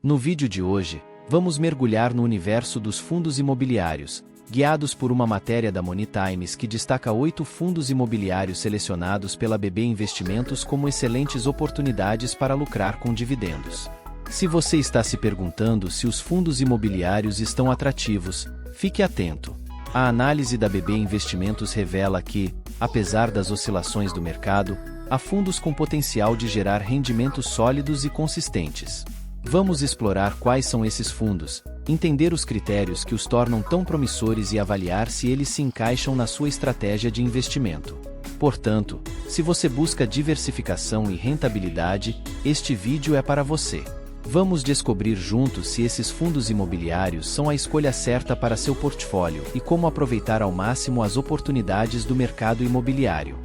No vídeo de hoje, vamos mergulhar no universo dos fundos imobiliários, guiados por uma matéria da Money Times que destaca 8 fundos imobiliários selecionados pela BB Investimentos como excelentes oportunidades para lucrar com dividendos. Se você está se perguntando se os fundos imobiliários estão atrativos, fique atento. A análise da BB Investimentos revela que, apesar das oscilações do mercado, há fundos com potencial de gerar rendimentos sólidos e consistentes. Vamos explorar quais são esses fundos, entender os critérios que os tornam tão promissores e avaliar se eles se encaixam na sua estratégia de investimento. Portanto, se você busca diversificação e rentabilidade, este vídeo é para você. Vamos descobrir juntos se esses fundos imobiliários são a escolha certa para seu portfólio e como aproveitar ao máximo as oportunidades do mercado imobiliário.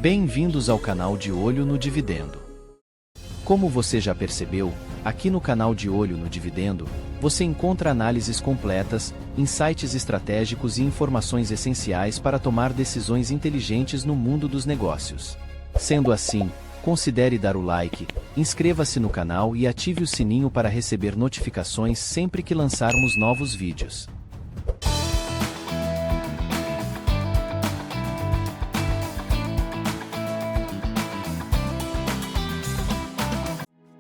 Bem-vindos ao canal De Olho no Dividendo. Como você já percebeu, aqui no canal De Olho no Dividendo, você encontra análises completas, insights estratégicos e informações essenciais para tomar decisões inteligentes no mundo dos negócios. Sendo assim, considere dar o like, inscreva-se no canal e ative o sininho para receber notificações sempre que lançarmos novos vídeos.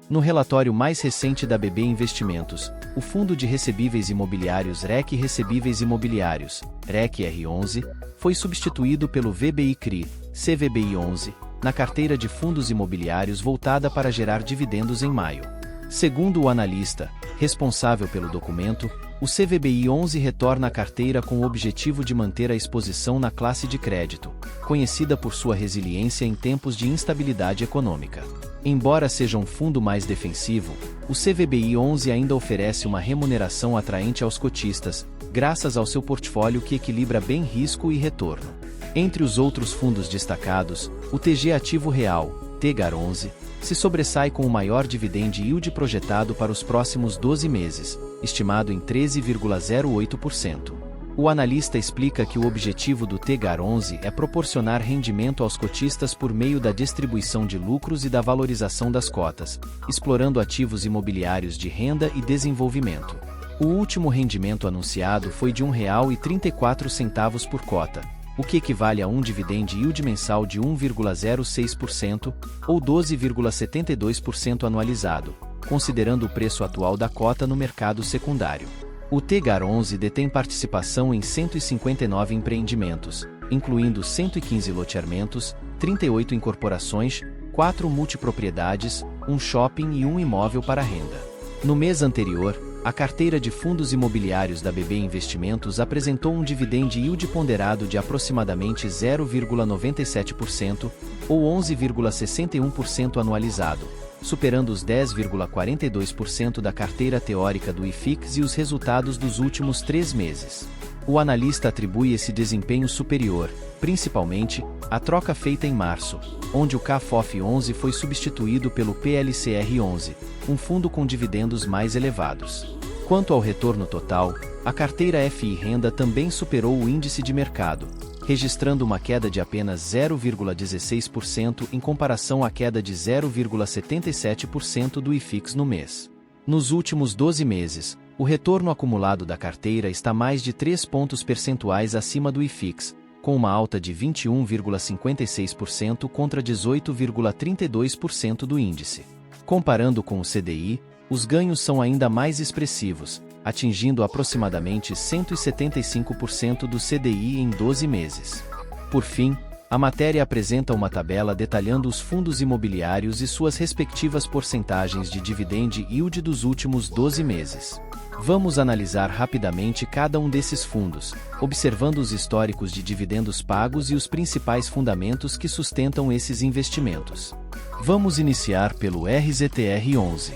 No relatório mais recente da BB Investimentos, o Fundo de Recebíveis Imobiliários REC Recebíveis Imobiliários, REC-R11, foi substituído pelo VBI-CRI, CVBI-11, na carteira de fundos imobiliários voltada para gerar dividendos em maio. Segundo o analista, responsável pelo documento, o CVBI-11 retorna à carteira com o objetivo de manter a exposição na classe de crédito, conhecida por sua resiliência em tempos de instabilidade econômica. Embora seja um fundo mais defensivo, o CVBI-11 ainda oferece uma remuneração atraente aos cotistas, graças ao seu portfólio que equilibra bem risco e retorno. Entre os outros fundos destacados, o TG Ativo Real, TGAR11, se sobressai com o maior dividend yield projetado para os próximos 12 meses, estimado em 13,08%. O analista explica que o objetivo do TGAR11 é proporcionar rendimento aos cotistas por meio da distribuição de lucros e da valorização das cotas, explorando ativos imobiliários de renda e desenvolvimento. O último rendimento anunciado foi de R$ 1,34 por cota, o que equivale a um dividend yield mensal de 1,06% ou 12,72% anualizado, considerando o preço atual da cota no mercado secundário. O TGAR11 detém participação em 159 empreendimentos, incluindo 115 loteamentos, 38 incorporações, 4 multipropriedades, um shopping e um imóvel para renda. No mês anterior, a carteira de fundos imobiliários da BB Investimentos apresentou um dividend yield ponderado de aproximadamente 0,97% ou 11,61% anualizado, superando os 10,42% da carteira teórica do IFIX e os resultados dos últimos 3 meses. O analista atribui esse desempenho superior, principalmente, à troca feita em março, onde o CAFOF11 foi substituído pelo PLCR11, um fundo com dividendos mais elevados. Quanto ao retorno total, a carteira FI Renda também superou o índice de mercado, registrando uma queda de apenas 0,16% em comparação à queda de 0,77% do IFIX no mês. Nos últimos 12 meses, o retorno acumulado da carteira está mais de 3 pontos percentuais acima do IFIX, com uma alta de 21,56% contra 18,32% do índice. Comparando com o CDI, os ganhos são ainda mais expressivos, atingindo aproximadamente 175% do CDI em 12 meses. Por fim, a matéria apresenta uma tabela detalhando os fundos imobiliários e suas respectivas porcentagens de dividend yield dos últimos 12 meses. Vamos analisar rapidamente cada um desses fundos, observando os históricos de dividendos pagos e os principais fundamentos que sustentam esses investimentos. Vamos iniciar pelo RZTR11.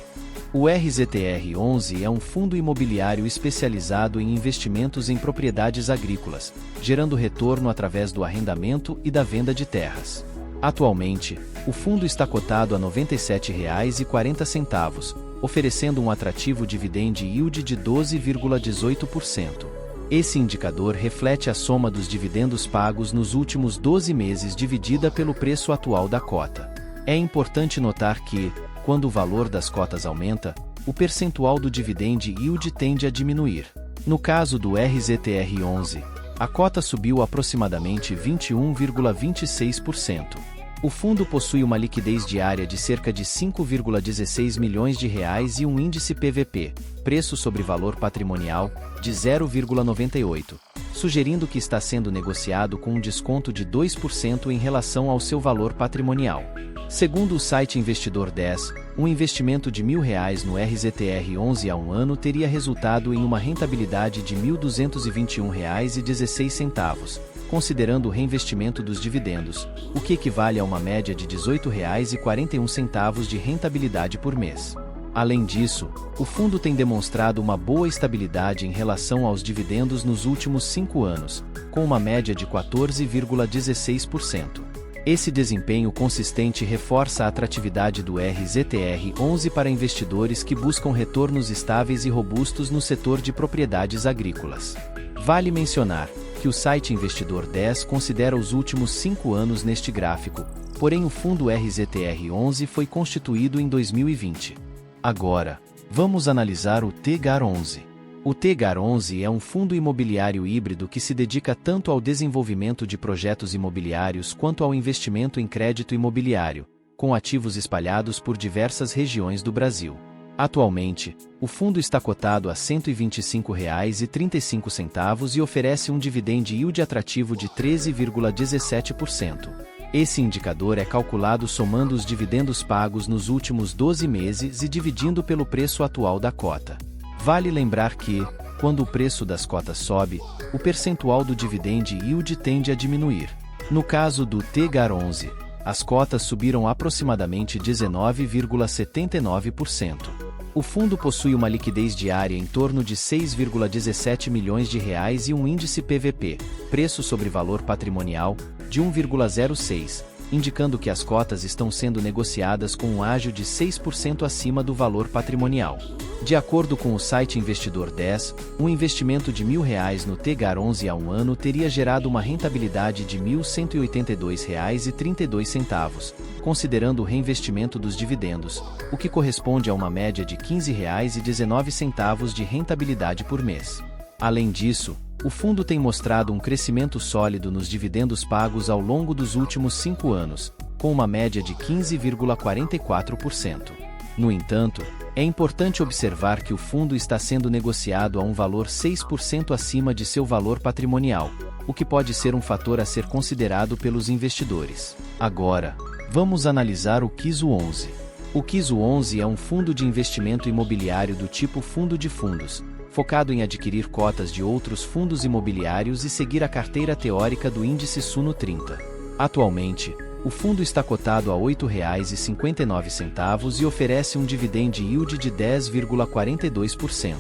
O RZTR11 é um fundo imobiliário especializado em investimentos em propriedades agrícolas, gerando retorno através do arrendamento e da venda de terras. Atualmente, o fundo está cotado a R$ 97,40, oferecendo um atrativo dividend yield de 12,18%. Esse indicador reflete a soma dos dividendos pagos nos últimos 12 meses dividida pelo preço atual da cota. É importante notar que, quando o valor das cotas aumenta, o percentual do dividend yield tende a diminuir. No caso do RZTR11, a cota subiu aproximadamente 21,26%. O fundo possui uma liquidez diária de cerca de 5,16 milhões de reais e um índice PVP, preço sobre valor patrimonial, de 0,98, sugerindo que está sendo negociado com um desconto de 2% em relação ao seu valor patrimonial. Segundo o site Investidor 10, um investimento de R$ 1.000 no RZTR11 há um ano teria resultado em uma rentabilidade de R$ 1.221,16, considerando o reinvestimento dos dividendos, o que equivale a uma média de R$ 18,41 de rentabilidade por mês. Além disso, o fundo tem demonstrado uma boa estabilidade em relação aos dividendos nos últimos 5 anos, com uma média de 14,16%. Esse desempenho consistente reforça a atratividade do RZTR11 para investidores que buscam retornos estáveis e robustos no setor de propriedades agrícolas. Vale mencionar que o site Investidor 10 considera os últimos 5 anos neste gráfico, porém o fundo RZTR11 foi constituído em 2020. Agora, vamos analisar o TGAR11. O TGAR11 é um fundo imobiliário híbrido que se dedica tanto ao desenvolvimento de projetos imobiliários quanto ao investimento em crédito imobiliário, com ativos espalhados por diversas regiões do Brasil. Atualmente, o fundo está cotado a R$ 125,35 e oferece um dividend yield atrativo de 13,17%. Esse indicador é calculado somando os dividendos pagos nos últimos 12 meses e dividindo pelo preço atual da cota. Vale lembrar que, quando o preço das cotas sobe, o percentual do dividend yield tende a diminuir. No caso do TGAR11, as cotas subiram aproximadamente 19,79%. O fundo possui uma liquidez diária em torno de 6,17 milhões de reais e um índice PVP, preço sobre valor patrimonial, de 1,06, indicando que as cotas estão sendo negociadas com um ágio de 6% acima do valor patrimonial. De acordo com o site Investidor 10, um investimento de R$ 1.000 no TGAR11 há um ano teria gerado uma rentabilidade de R$ 1.182,32, considerando o reinvestimento dos dividendos, o que corresponde a uma média de R$ 15,19 de rentabilidade por mês. Além disso, o fundo tem mostrado um crescimento sólido nos dividendos pagos ao longo dos últimos 5 anos, com uma média de 15,44%. No entanto, é importante observar que o fundo está sendo negociado a um valor 6% acima de seu valor patrimonial, o que pode ser um fator a ser considerado pelos investidores. Agora, vamos analisar o KISO11. O KISO11 é um fundo de investimento imobiliário do tipo fundo de fundos, focado em adquirir cotas de outros fundos imobiliários e seguir a carteira teórica do índice Suno 30. Atualmente, o fundo está cotado a R$ 8,59 e oferece um dividend yield de 10,42%.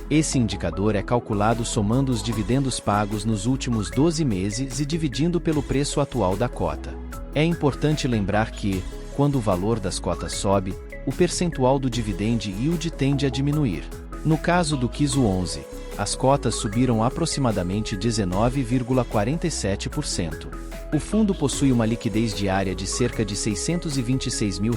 Esse indicador é calculado somando os dividendos pagos nos últimos 12 meses e dividindo pelo preço atual da cota. É importante lembrar que, quando o valor das cotas sobe, o percentual do dividend yield tende a diminuir. No caso do KISO11, as cotas subiram aproximadamente 19,47%. O fundo possui uma liquidez diária de cerca de R$ 626 mil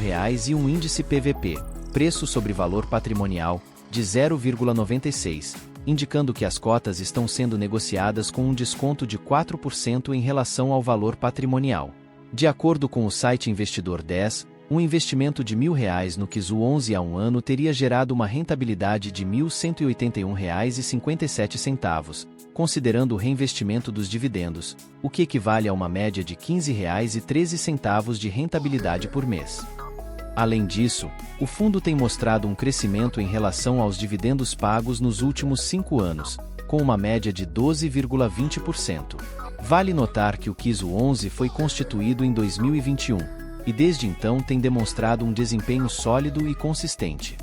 e um índice PVP, preço sobre valor patrimonial, de 0,96, indicando que as cotas estão sendo negociadas com um desconto de 4% em relação ao valor patrimonial. De acordo com o site Investidor 10, um investimento de R$ 1.000 no KISO11 há um ano teria gerado uma rentabilidade de R$ 1.181,57, considerando o reinvestimento dos dividendos, o que equivale a uma média de R$ 15,13 de rentabilidade por mês. Além disso, o fundo tem mostrado um crescimento em relação aos dividendos pagos nos últimos 5 anos, com uma média de 12,20%. Vale notar que o KISO11 foi constituído em 2021, e desde então tem demonstrado um desempenho sólido e consistente.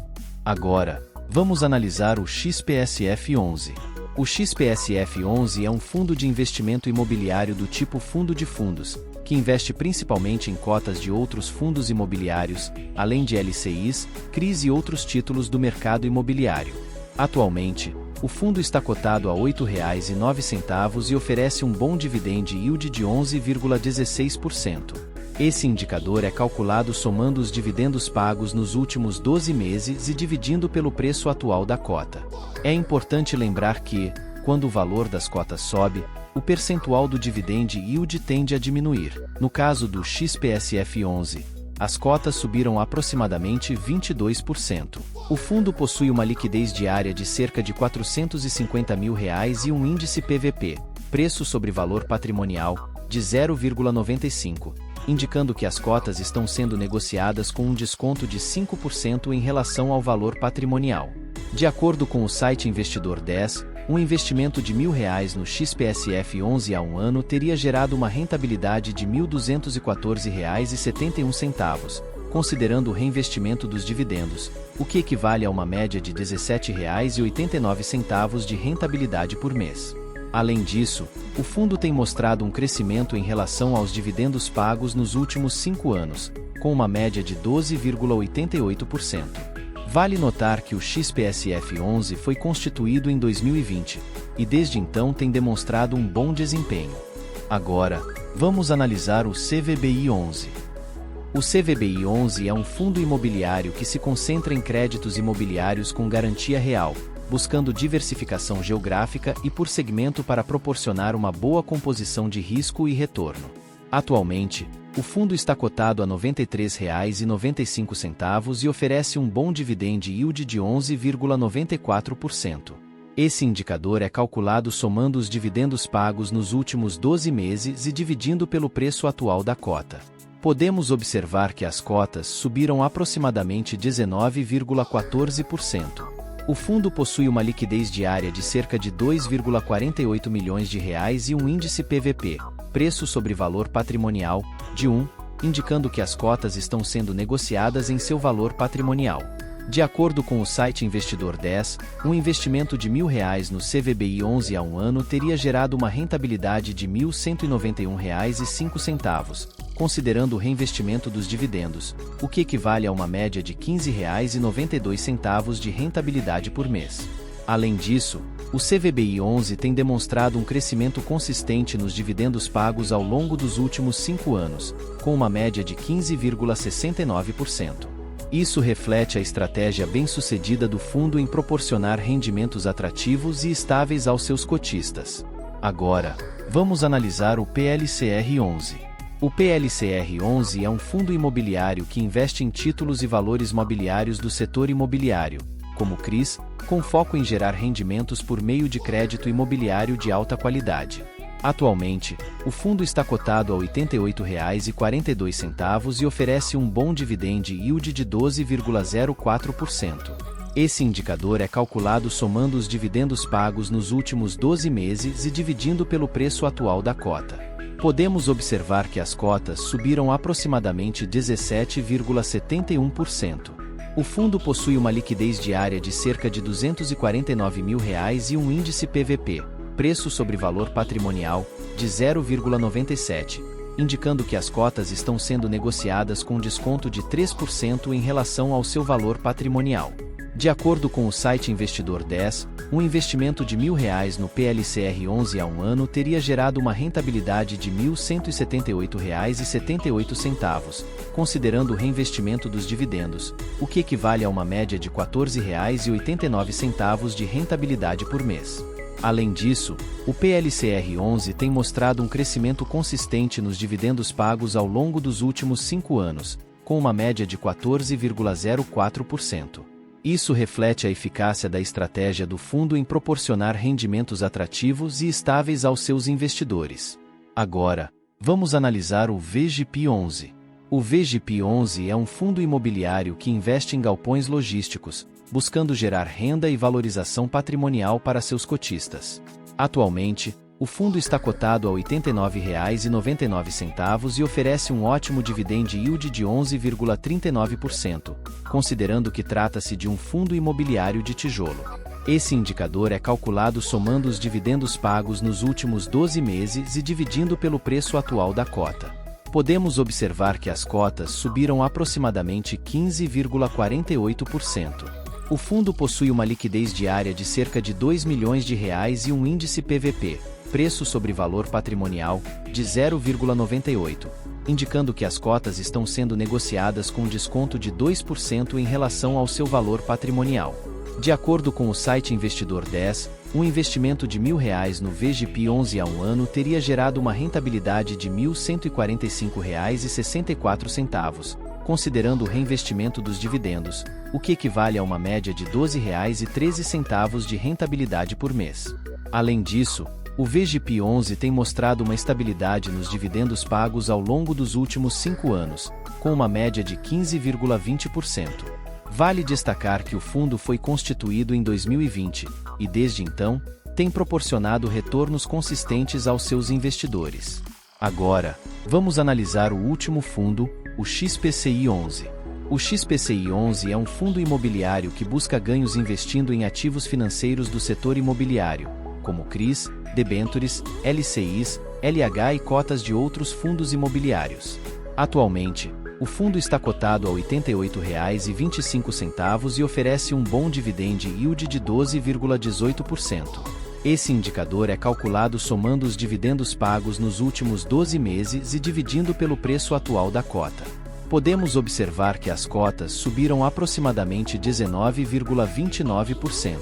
Agora, vamos analisar o XPSF11. O XPSF11 é um fundo de investimento imobiliário do tipo fundo de fundos, que investe principalmente em cotas de outros fundos imobiliários, além de LCIs, CRIs e outros títulos do mercado imobiliário. Atualmente, o fundo está cotado a R$ 8,09 e oferece um bom dividend yield de 11,16%. Esse indicador é calculado somando os dividendos pagos nos últimos 12 meses e dividindo pelo preço atual da cota. É importante lembrar que, quando o valor das cotas sobe, o percentual do dividend yield tende a diminuir. No caso do XPSF 11, as cotas subiram aproximadamente 22%. O fundo possui uma liquidez diária de cerca de R$ 450 mil e um índice PVP, preço sobre valor patrimonial, de 0,95, indicando que as cotas estão sendo negociadas com um desconto de 5% em relação ao valor patrimonial. De acordo com o site Investidor 10, um investimento de R$ 1.000 no XPSF 11 há um ano teria gerado uma rentabilidade de R$ 1.214,71, considerando o reinvestimento dos dividendos, o que equivale a uma média de R$ 17,89 de rentabilidade por mês. Além disso, o fundo tem mostrado um crescimento em relação aos dividendos pagos nos últimos 5 anos, com uma média de 12,88%. Vale notar que o XPSF 11 foi constituído em 2020, e desde então tem demonstrado um bom desempenho. Agora, vamos analisar o CVBI 11. O CVBI 11 é um fundo imobiliário que se concentra em créditos imobiliários com garantia real, buscando diversificação geográfica e por segmento para proporcionar uma boa composição de risco e retorno. Atualmente, o fundo está cotado a R$ 93,95 e oferece um bom dividend yield de 11,94%. Esse indicador é calculado somando os dividendos pagos nos últimos 12 meses e dividindo pelo preço atual da cota. Podemos observar que as cotas subiram aproximadamente 19,14%. O fundo possui uma liquidez diária de cerca de R$ 2,48 milhões e um índice PVP, preço sobre valor patrimonial, de 1, indicando que as cotas estão sendo negociadas em seu valor patrimonial. De acordo com o site Investidor 10, um investimento de R$ 1.000 no CVBI 11 há um ano teria gerado uma rentabilidade de R$ 1.191,05, considerando o reinvestimento dos dividendos, o que equivale a uma média de R$ 15,92 de rentabilidade por mês. Além disso, o CVBI 11 tem demonstrado um crescimento consistente nos dividendos pagos ao longo dos últimos 5 anos, com uma média de 15,69%. Isso reflete a estratégia bem-sucedida do fundo em proporcionar rendimentos atrativos e estáveis aos seus cotistas. Agora, vamos analisar o PLCR 11. O PLCR 11 é um fundo imobiliário que investe em títulos e valores mobiliários do setor imobiliário, como CRIs, com foco em gerar rendimentos por meio de crédito imobiliário de alta qualidade. Atualmente, o fundo está cotado a R$ 88,42 e oferece um bom dividend yield de 12,04%. Esse indicador é calculado somando os dividendos pagos nos últimos 12 meses e dividindo pelo preço atual da cota. Podemos observar que as cotas subiram aproximadamente 17,71%. O fundo possui uma liquidez diária de cerca de R$ 249 mil e um índice PVP, preço sobre valor patrimonial, de 0,97, indicando que as cotas estão sendo negociadas com desconto de 3% em relação ao seu valor patrimonial. De acordo com o site Investidor 10, um investimento de R$ 1.000 no PLCR 11 há um ano teria gerado uma rentabilidade de R$ 1.178,78, considerando o reinvestimento dos dividendos, o que equivale a uma média de R$ 14,89 de rentabilidade por mês. Além disso, o PLCR 11 tem mostrado um crescimento consistente nos dividendos pagos ao longo dos últimos 5 anos, com uma média de 14,04%. Isso reflete a eficácia da estratégia do fundo em proporcionar rendimentos atrativos e estáveis aos seus investidores. Agora, vamos analisar o VGP 11. O VGP 11 é um fundo imobiliário que investe em galpões logísticos, buscando gerar renda e valorização patrimonial para seus cotistas. Atualmente, o fundo está cotado a R$ 89,99 e oferece um ótimo dividend yield de 11,39%, considerando que trata-se de um fundo imobiliário de tijolo. Esse indicador é calculado somando os dividendos pagos nos últimos 12 meses e dividindo pelo preço atual da cota. Podemos observar que as cotas subiram aproximadamente 15,48%. O fundo possui uma liquidez diária de cerca de R$ 2 milhões e um índice PVP, preço sobre valor patrimonial, de 0,98, indicando que as cotas estão sendo negociadas com desconto de 2% em relação ao seu valor patrimonial. De acordo com o site Investidor 10, um investimento de R$1.000 no VGP11 a um ano teria gerado uma rentabilidade de R$ 1.145,64, considerando o reinvestimento dos dividendos, o que equivale a uma média de R$ 12,13 de rentabilidade por mês. Além disso, o VGP11 tem mostrado uma estabilidade nos dividendos pagos ao longo dos últimos 5 anos, com uma média de 15,20%. Vale destacar que o fundo foi constituído em 2020, e desde então, tem proporcionado retornos consistentes aos seus investidores. Agora, vamos analisar o último fundo, o XPCI11. O XPCI11 é um fundo imobiliário que busca ganhos investindo em ativos financeiros do setor imobiliário, como CRIs, debêntures, LCIs, LH e cotas de outros fundos imobiliários. Atualmente, o fundo está cotado a R$ 88,25 e oferece um bom dividend yield de 12,18%. Esse indicador é calculado somando os dividendos pagos nos últimos 12 meses e dividindo pelo preço atual da cota. Podemos observar que as cotas subiram aproximadamente 19,29%.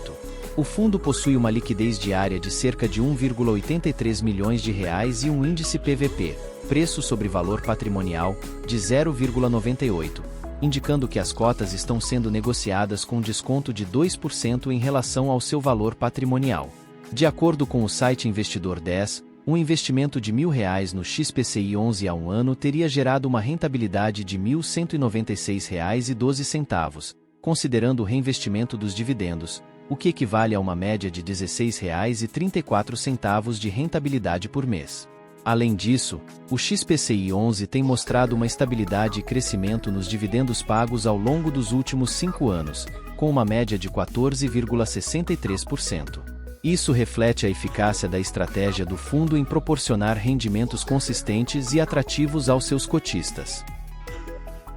O fundo possui uma liquidez diária de cerca de 1,83 milhões de reais e um índice PVP, preço sobre valor patrimonial, de 0,98, indicando que as cotas estão sendo negociadas com desconto de 2% em relação ao seu valor patrimonial. De acordo com o site Investidor 10, um investimento de R$1.000 no XPCI11 a um ano teria gerado uma rentabilidade de R$ 1.196,12, considerando o reinvestimento dos dividendos, o que equivale a uma média de R$ 16,34 de rentabilidade por mês. Além disso, o XPCI11 tem mostrado uma estabilidade e crescimento nos dividendos pagos ao longo dos últimos 5 anos, com uma média de 14,63%. Isso reflete a eficácia da estratégia do fundo em proporcionar rendimentos consistentes e atrativos aos seus cotistas.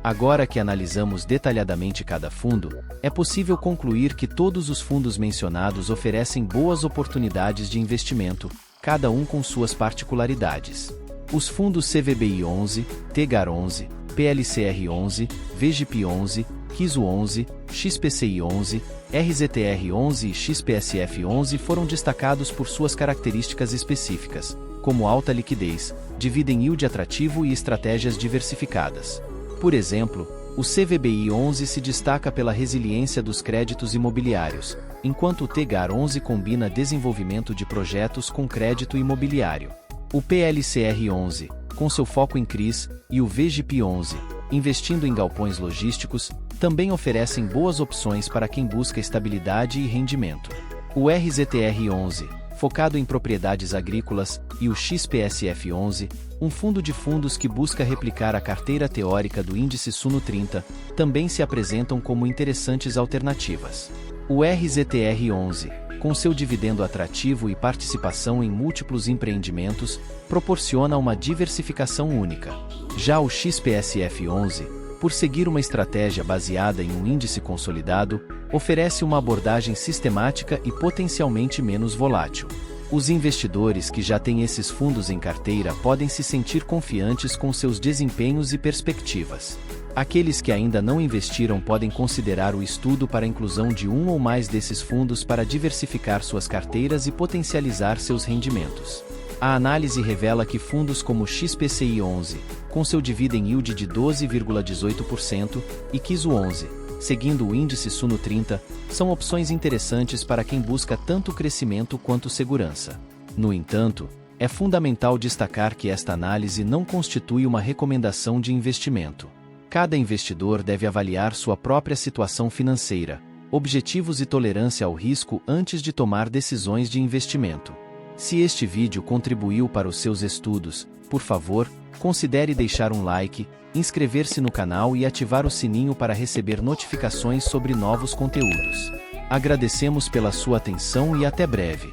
Agora que analisamos detalhadamente cada fundo, é possível concluir que todos os fundos mencionados oferecem boas oportunidades de investimento, cada um com suas particularidades. Os fundos CVBI11, TEGAR11, PLCR11, VGP11, KISO11, XPCI11, RZTR11 e XPSF11 foram destacados por suas características específicas, como alta liquidez, dividend yield atrativo e estratégias diversificadas. Por exemplo, o CVBI11 se destaca pela resiliência dos créditos imobiliários, enquanto o TEGAR11 combina desenvolvimento de projetos com crédito imobiliário. O PLCR11, com seu foco em CRIs, e o VGP11, investindo em galpões logísticos, também oferecem boas opções para quem busca estabilidade e rendimento. O RZTR11, focado em propriedades agrícolas, e o XPSF11, um fundo de fundos que busca replicar a carteira teórica do índice Suno 30, também se apresentam como interessantes alternativas. O RZTR11, com seu dividendo atrativo e participação em múltiplos empreendimentos, proporciona uma diversificação única. Já o XPSF11, por seguir uma estratégia baseada em um índice consolidado, oferece uma abordagem sistemática e potencialmente menos volátil. Os investidores que já têm esses fundos em carteira podem se sentir confiantes com seus desempenhos e perspectivas. Aqueles que ainda não investiram podem considerar o estudo para a inclusão de um ou mais desses fundos para diversificar suas carteiras e potencializar seus rendimentos. A análise revela que fundos como o XPCI11, com seu dividend yield de 12,18%, e KISO11, seguindo o índice Suno 30, são opções interessantes para quem busca tanto crescimento quanto segurança. No entanto, é fundamental destacar que esta análise não constitui uma recomendação de investimento. Cada investidor deve avaliar sua própria situação financeira, objetivos e tolerância ao risco antes de tomar decisões de investimento. Se este vídeo contribuiu para os seus estudos, por favor, considere deixar um like, inscrever-se no canal e ativar o sininho para receber notificações sobre novos conteúdos. Agradecemos pela sua atenção e até breve.